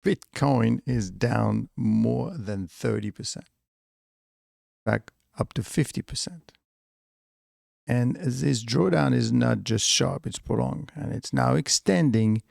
Bitcoin is down more than 30%. In fact, up to 50%. And this drawdown is not just sharp, it's prolonged. And it's now extending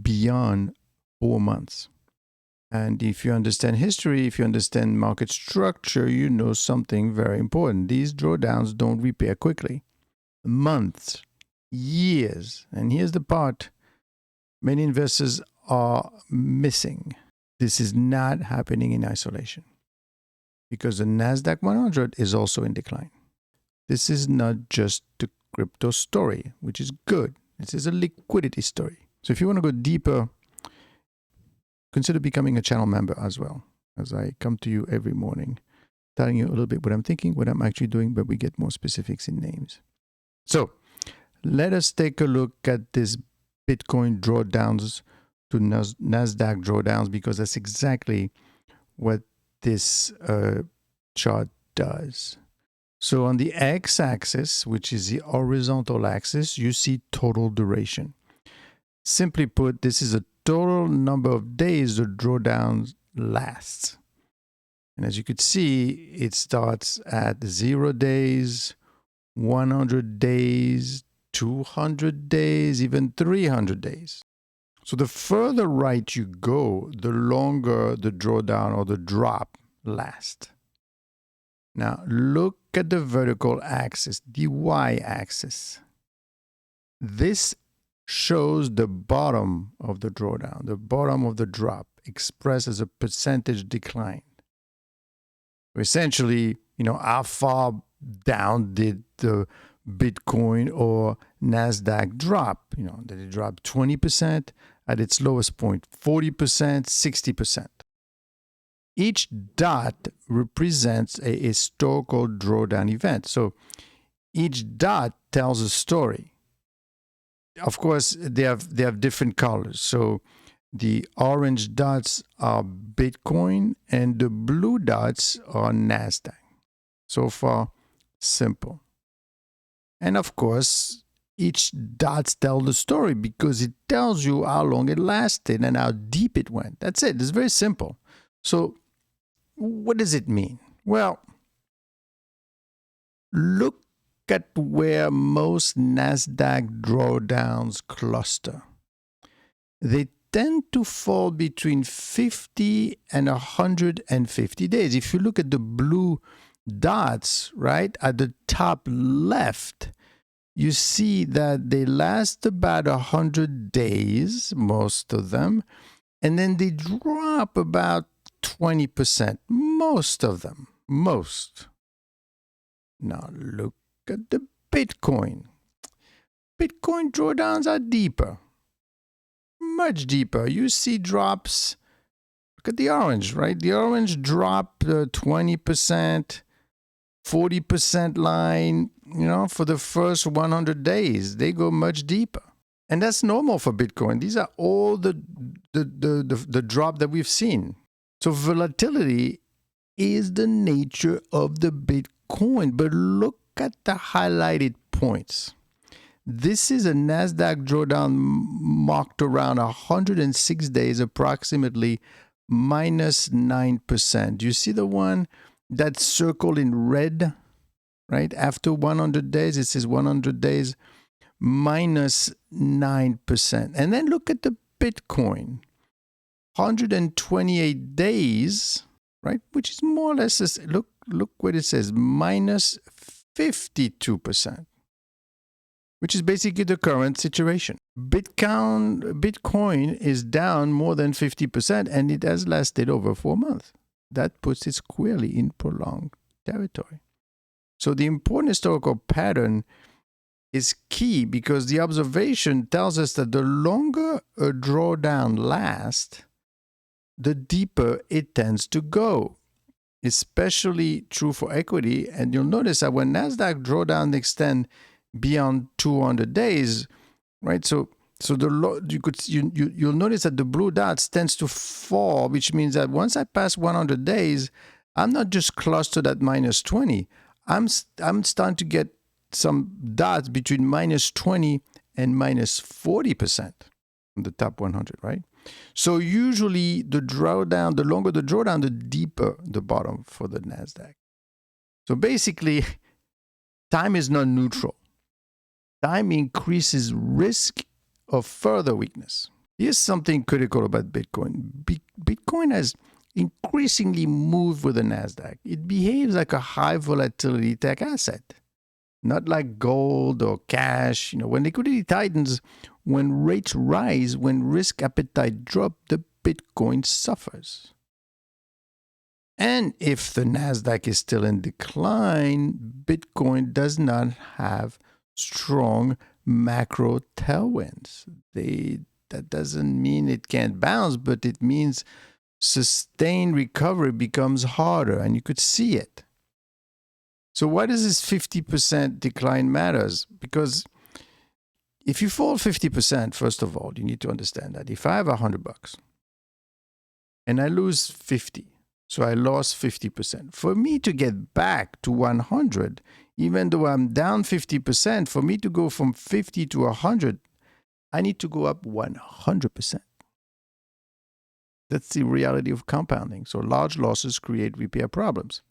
beyond 4 months. And if you understand history, if you understand market structure, you know something very important. These drawdowns don't repair quickly. Months, years. And here's the part many investors are missing. This is not happening in isolation because the NASDAQ 100 is also in decline. This is not just the crypto story, which is good. This is a liquidity story. So if you want to go deeper, consider becoming a channel member as well, as I come to you every morning, telling you a little bit what I'm thinking, what I'm actually doing, but we get more specifics in names. So let us take a look at this Bitcoin drawdowns to NASDAQ drawdowns, because that's exactly what this chart does. So on the x-axis, which is the horizontal axis, you see total duration. Simply put, this is a total number of days the drawdown lasts. And as you could see, it starts at 0 days, 100 days, 200 days, even 300 days. So the further right you go, the longer the drawdown or the drop lasts. Now look at the vertical axis, the y-axis. This shows the bottom of the drawdown, the bottom of the drop, expressed as a percentage decline. Essentially, how far down did the Bitcoin or NASDAQ drop? Did it drop 20% at its lowest point, 40%, 60%? Each dot represents a historical drawdown event. So each dot tells a story. Of course, they have different colors. So the orange dots are Bitcoin and the blue dots are NASDAQ. So far, simple. And of course, each dot tells the story because it tells you how long it lasted and how deep it went. That's it. It's very simple. So what does it mean? Well, look at where most NASDAQ drawdowns cluster. They tend to fall between 50 and 150 days. If you look at the blue dots, right, at the top left, you see that they last about 100 days, most of them, and then they drop about 20%, most of them, most. Now look at the Bitcoin. Bitcoin drawdowns are deeper, much deeper. You see drops. Look at the orange, right? The orange drop 20%, 40% line, for the first 100 days. They go much deeper. And that's normal for Bitcoin. These are all the drop that we've seen. So volatility is the nature of the Bitcoin. But look at the highlighted points. This is a NASDAQ drawdown marked around 106 days, approximately minus 9%. Do you see the one that's circled in red, right? After 100 days, it says 100 days, minus 9%. And then look at the Bitcoin, 128 days, right? Which is more or less, look what it says, minus 52%. Which is basically the current situation. Bitcoin is down more than 50%, and it has lasted over 4 months. That puts it squarely in prolonged territory. So the important historical pattern is key because the observation tells us that the longer a drawdown lasts, the deeper it tends to go. Especially true for equity. And you'll notice that when NASDAQ drawdown extend beyond 200 days, right? So you'll notice that the blue dots tends to fall, which means that once I pass 100 days, I'm not just clustered at minus 20. I'm starting to get some dots between minus 20 and minus 40% on the top 100, right? So usually the drawdown, the longer the drawdown, the deeper the bottom for the NASDAQ. So basically, time is not neutral. Time increases risk of further weakness. Here's something critical about Bitcoin. Bitcoin has increasingly moved with the NASDAQ. It behaves like a high volatility tech asset, not like gold or cash. When liquidity tightens, when rates rise, when risk appetite drops, the Bitcoin suffers. And if the NASDAQ is still in decline, Bitcoin does not have strong macro tailwinds. That doesn't mean it can't bounce, but it means sustained recovery becomes harder, and you could see it. So why does this 50% decline matters? Because if you fall 50%, first of all, you need to understand that if I have $100 and I lose 50, so I lost 50%. For me to get back to 100, even though I'm down 50%, for me to go from 50 to 100, I need to go up 100%. That's the reality of compounding. So large losses create repair problems.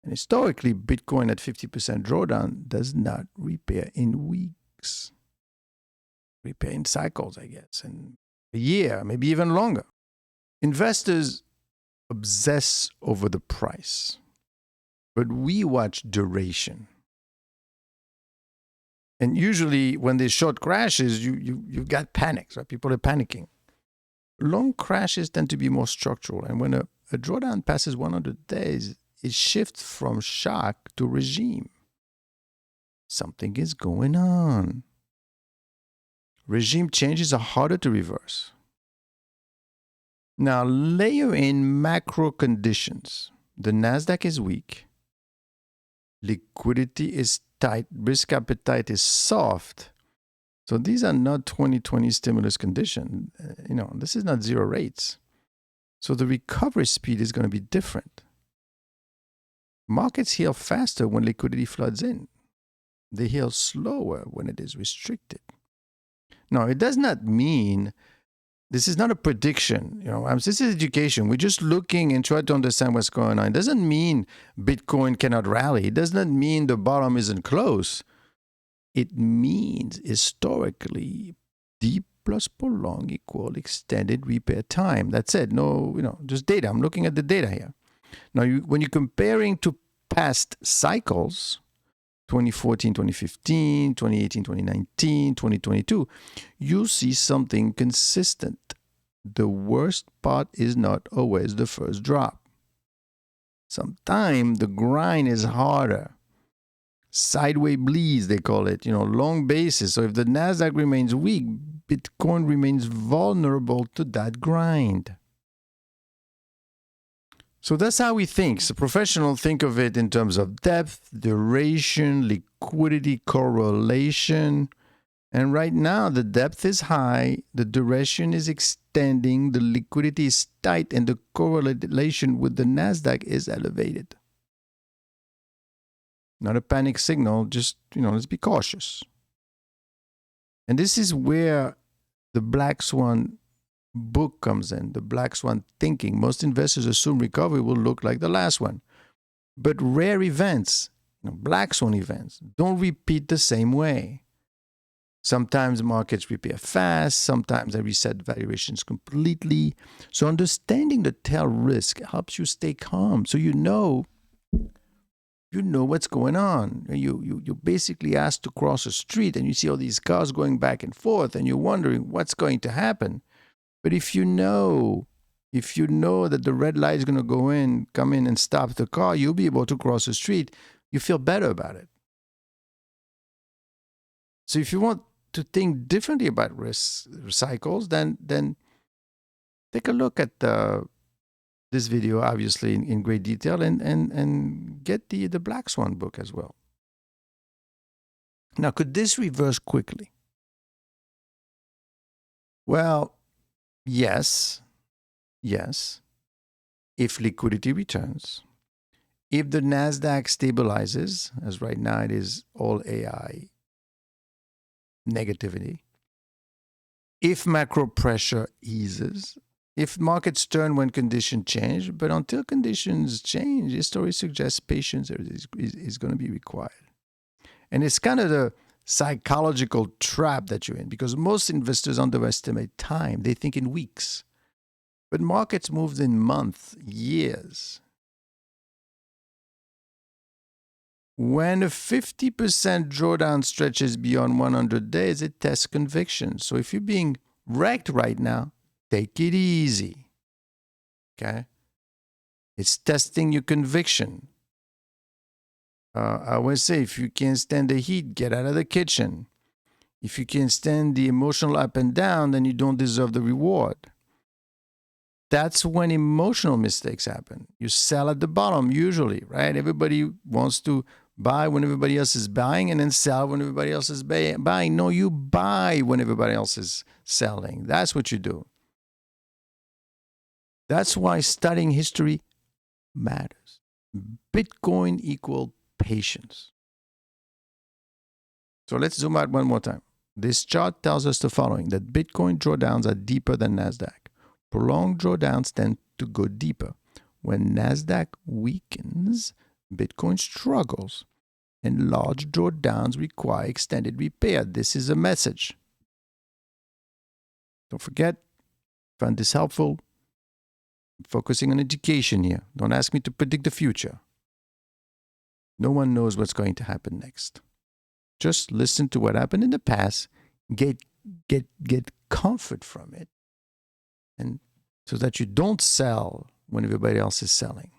And historically, Bitcoin at 50% drawdown does not repair in weeks. Repair in cycles, I guess, in a year, maybe even longer. Investors obsess over the price, but we watch duration. And usually when there's short crashes, you've got panics, right? People are panicking. Long crashes tend to be more structural. And when a drawdown passes 100 days, it shifts from shock to regime. Something is going on. Regime changes are harder to reverse. Now, layer in macro conditions. The NASDAQ is weak. Liquidity is tight. Risk appetite is soft. So these are not 2020 stimulus conditions. This is not zero rates. So the recovery speed is going to be different. Markets heal faster when liquidity floods in. They heal slower when it is restricted. Now, it does not mean, this is not a prediction. This is education. We're just looking and trying to understand what's going on. It doesn't mean Bitcoin cannot rally. It does not mean the bottom isn't close. It means historically, deep plus prolonged equal extended repair time. That's it. No, just data. I'm looking at the data here. Now, when you're comparing to past cycles, 2014, 2015, 2018, 2019, 2022, you'll see something consistent. The worst part is not always the first drop. Sometimes the grind is harder. Sideways bleeds, they call it, long basis. So if the NASDAQ remains weak, Bitcoin remains vulnerable to that grind. So that's how we think. So professionals think of it in terms of depth, duration, liquidity, correlation. And right now, the depth is high, the duration is extending, the liquidity is tight, and the correlation with the NASDAQ is elevated. Not a panic signal, just, let's be cautious. And this is where the Black Swan book comes in, the Black Swan thinking. Most investors assume recovery will look like the last one. But rare events, Black Swan events, don't repeat the same way. Sometimes markets repair fast, sometimes they reset valuations completely. So understanding the tail risk helps you stay calm. So you know what's going on. You basically asked to cross a street and you see all these cars going back and forth and you're wondering what's going to happen. But if you know that the red light is going to come in and stop the car, you'll be able to cross the street. You feel better about it. So if you want to think differently about risk cycles, then take a look at this video, obviously in great detail, and get the Black Swan book as well. Now, could this reverse quickly? Well, yes, if liquidity returns, if the NASDAQ stabilizes, as right now it is all AI negativity, if macro pressure eases, if markets turn when conditions change, but until conditions change, history suggests patience is going to be required. And it's kind of the psychological trap that you're in, because most investors underestimate time. They think in weeks. But markets move in months, years. When a 50% drawdown stretches beyond 100 days, it tests conviction. So if you're being wrecked right now, take it easy. Okay? It's testing your conviction. I always say, if you can't stand the heat, get out of the kitchen. If you can't stand the emotional up and down, then you don't deserve the reward. That's when emotional mistakes happen. You sell at the bottom, usually, right? Everybody wants to buy when everybody else is buying and then sell when everybody else is buying. No, you buy when everybody else is selling. That's what you do. That's why studying history matters. Bitcoin equal patience. So let's zoom out one more time. This chart tells us the following, that Bitcoin drawdowns are deeper than NASDAQ. Prolonged drawdowns tend to go deeper. When NASDAQ weakens, Bitcoin struggles, and large drawdowns require extended repair. This is a message. Don't forget, found this helpful. I'm focusing on education here. Don't ask me to predict the future. No one knows what's going to happen next. Just listen to what happened in the past, get comfort from it, and so that you don't sell when everybody else is selling.